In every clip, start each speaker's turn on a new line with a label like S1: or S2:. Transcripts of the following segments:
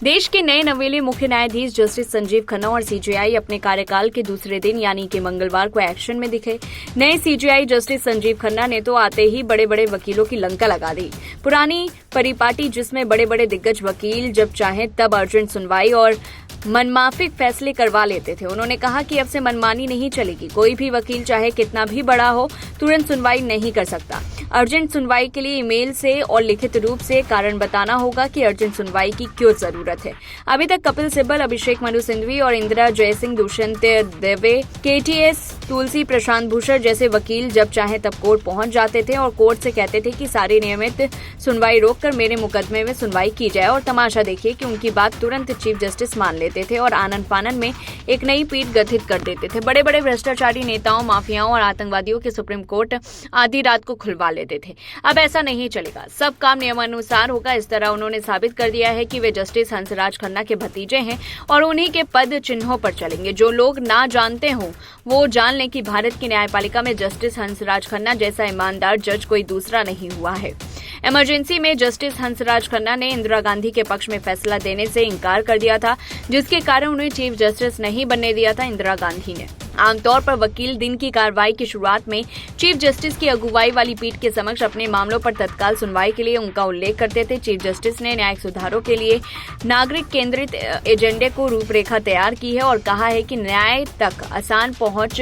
S1: देश के नए नवेले मुख्य न्यायाधीश जस्टिस संजीव खन्ना और सीजेआई अपने कार्यकाल के दूसरे दिन यानी कि मंगलवार को एक्शन में दिखे। नए सीजेआई जस्टिस संजीव खन्ना ने तो आते ही बड़े बड़े वकीलों की लंका लगा दी। पुरानी परिपाटी जिसमें बड़े बड़े दिग्गज वकील जब चाहे तब अर्जेंट सुनवाई और मनमाफिक फैसले करवा लेते थे। उन्होंने कहा कि अब से मनमानी नहीं चलेगी। कोई भी वकील चाहे कितना भी बड़ा हो तुरंत सुनवाई नहीं कर सकता। अर्जेंट सुनवाई के लिए ईमेल से और लिखित रूप से कारण बताना होगा कि अर्जेंट सुनवाई की क्यों जरूरत है। अभी तक कपिल सिब्बल, अभिषेक मनु सिंघवी और इंदिरा जयसिंह, दुष्यंत दवे, केटीएस, तुलसी प्रशांत भूषण जैसे वकील जब चाहे तब कोर्ट पहुंच जाते थे और कोर्ट से कहते थे कि सारी नियमित सुनवाई रोककर मेरे मुकदमे में सुनवाई की जाए और तमाशा देखिए कि उनकी बात तुरंत चीफ जस्टिस मान लेते थे और आनन फानन में एक नई पीठ गठित कर देते थे। बड़े बड़े भ्रष्टाचारी नेताओं, माफियाओं और आतंकवादियों के सुप्रीम कोर्ट आधी रात को खुलवा लेते थे। अब ऐसा नहीं चलेगा, सब काम नियमानुसार होगा। इस तरह उन्होंने साबित कर दिया है कि वे जस्टिस हंसराज खन्ना के भतीजे हैं और उन्हीं के पद चिन्हों पर चलेंगे। जो लोग ना जानते हों वो जान लें कि भारत की न्यायपालिका में जस्टिस हंसराज खन्ना जैसा ईमानदार जज कोई दूसरा नहीं हुआ है। इमरजेंसी में जस्टिस हंसराज खन्ना ने इंदिरा गांधी के पक्ष में फैसला देने से इनकार कर दिया था, जिसके कारण उन्हें चीफ जस्टिस नहीं बनने दिया था इंदिरा गांधी ने। आमतौर पर वकील दिन की कार्रवाई की शुरुआत में चीफ जस्टिस की अगुवाई वाली पीठ के समक्ष अपने मामलों पर तत्काल सुनवाई के लिए उनका उल्लेख करते थे। चीफ जस्टिस ने न्यायिक सुधारों के लिए नागरिक केंद्रित एजेंडे को रूपरेखा तैयार की है और कहा है कि न्याय तक आसान पहुंच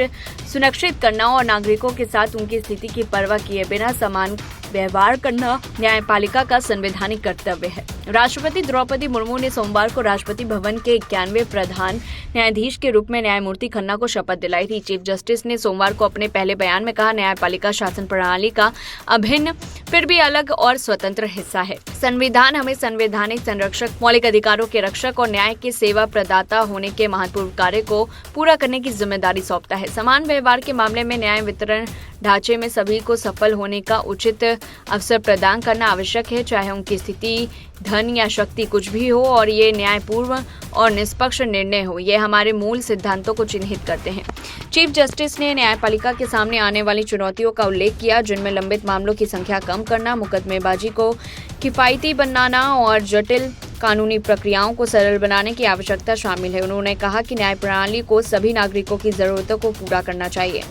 S1: सुनिश्चित करना और नागरिकों के साथ उनकी स्थिति की परवाह किए बिना समान व्यवहार करना न्यायपालिका का संवैधानिक कर्तव्य है। राष्ट्रपति द्रौपदी मुर्मू ने सोमवार को राष्ट्रपति भवन के 91वें प्रधान न्यायाधीश के रूप में न्यायमूर्ति खन्ना को शपथ दिलाई थी। चीफ जस्टिस ने सोमवार को अपने पहले बयान में कहा, न्यायपालिका शासन प्रणाली का अभिन्न फिर भी अलग और स्वतंत्र हिस्सा है। संविधान हमें संवैधानिक संरक्षक, मौलिक अधिकारों के रक्षक और न्याय के सेवा प्रदाता होने के महत्वपूर्ण कार्य को पूरा करने की जिम्मेदारी सौंपता है। समान व्यवहार के मामले में न्याय वितरण ढांचे में सभी को सफल होने का उचित अवसर प्रदान करना आवश्यक है, चाहे उनकी स्थिति, धन या शक्ति कुछ भी हो, और ये न्यायपूर्ण और निष्पक्ष निर्णय हो। ये हमारे मूल सिद्धांतों को चिन्हित करते हैं। चीफ जस्टिस ने न्यायपालिका के सामने आने वाली चुनौतियों का उल्लेख किया, जिनमें लंबित मामलों की संख्या कम करना, मुकदमेबाजी को किफायती बनाना और जटिल कानूनी प्रक्रियाओं को सरल बनाने की आवश्यकता शामिल है। उन्होंने कहा कि न्याय प्रणाली को सभी नागरिकों की जरूरतों को पूरा करना चाहिए।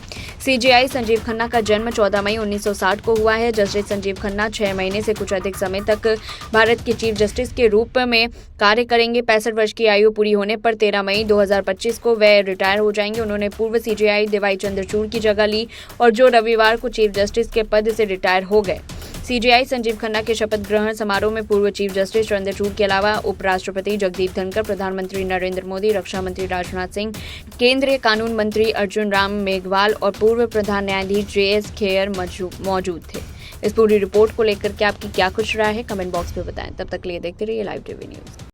S1: सीजेआई संजीव खन्ना का जन्म 14 मई 1960 को हुआ है। जस्टिस संजीव खन्ना 6 महीने से कुछ अधिक समय तक भारत के चीफ जस्टिस के रूप में कार्य करेंगे। 65 वर्ष की आयु पूरी होने पर 13 मई 2025 को वे रिटायर हो जाएंगे। उन्होंने पूर्व सीजेआई देवाई चंद्रचूड़ की जगह ली और जो रविवार को चीफ जस्टिस के पद से रिटायर हो गए। सीजेआई संजीव खन्ना के शपथ ग्रहण समारोह में पूर्व चीफ जस्टिस चंद्रचूड़ के अलावा उपराष्ट्रपति जगदीप धनखड़, प्रधानमंत्री नरेंद्र मोदी, रक्षा मंत्री राजनाथ सिंह, केंद्रीय कानून मंत्री अर्जुन राम मेघवाल और पूर्व प्रधान न्यायाधीश JS खेयर मौजूद थे। इस पूरी रिपोर्ट को लेकर के आपकी क्या कुछ राय है, कमेंट बॉक्स में बताएं। तब तक के लिए देखते रहिए लाइव टीवी न्यूज।